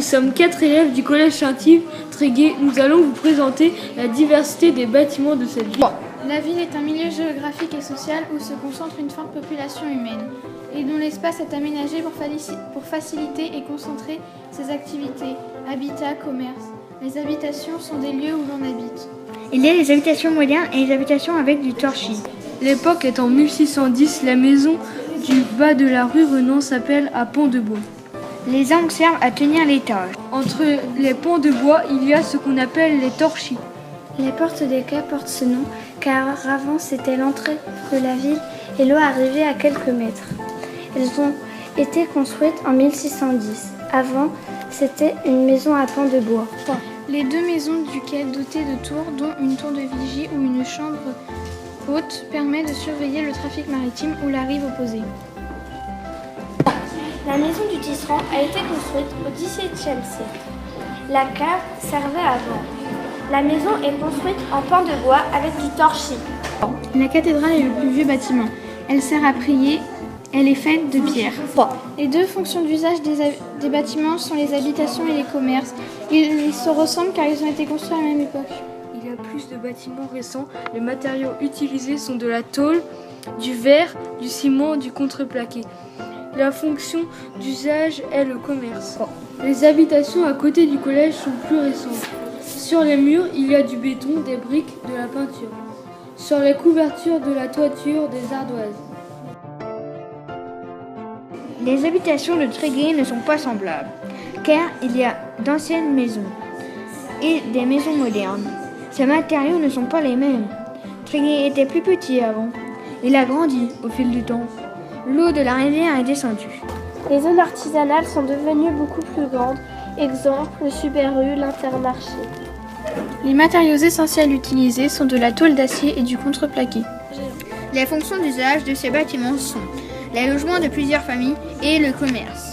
Nous sommes 4 élèves du collège Saint-Yves-Tréguier. Nous allons vous présenter la diversité des bâtiments de cette ville. La ville est un milieu géographique et social où se concentre une forte population humaine et dont l'espace est aménagé pour faciliter et concentrer ses activités, habitat, commerce. Les habitations sont des lieux où l'on habite. Il y a les habitations modernes et les habitations avec du torchis. L'époque est en 1610. La maison du bas de la rue Renan s'appelle à Pont de Bois. Les angles servent à tenir l'étage. Entre les ponts de bois, il y a ce qu'on appelle les torchis. Les portes des quais portent ce nom car avant c'était l'entrée de la ville et l'eau arrivait à quelques mètres. Elles ont été construites en 1610. Avant, c'était une maison à pans de bois. Les deux maisons du quai dotées de tours, dont une tour de vigie ou une chambre haute, permet de surveiller le trafic maritime ou la rive opposée. La maison du tisserand a été construite au XVIIe siècle. La cave servait à vendre. La maison est construite en pans de bois avec du torchis. La cathédrale est le plus vieux bâtiment. Elle sert à prier. Elle est faite de pierre. Les deux fonctions d'usage des bâtiments sont les habitations et les commerces. Ils se ressemblent car ils ont été construits à la même époque. Il y a plus de bâtiments récents. Les matériaux utilisés sont de la tôle, du verre, du ciment, du contreplaqué. La fonction d'usage est le commerce. Les habitations à côté du collège sont plus récentes. Sur les murs, il y a du béton, des briques, de la peinture. Sur les couvertures de la toiture, des ardoises. Les habitations de Tréguier ne sont pas semblables, car il y a d'anciennes maisons et des maisons modernes. Ces matériaux ne sont pas les mêmes. Tréguier était plus petit avant. Il a grandi au fil du temps. L'eau de la rivière est descendue. Les zones artisanales sont devenues beaucoup plus grandes. Exemple, le Super U, l'Intermarché. Les matériaux essentiels utilisés sont de la tôle d'acier et du contreplaqué. Les fonctions d'usage de ces bâtiments sont les logements de plusieurs familles et le commerce.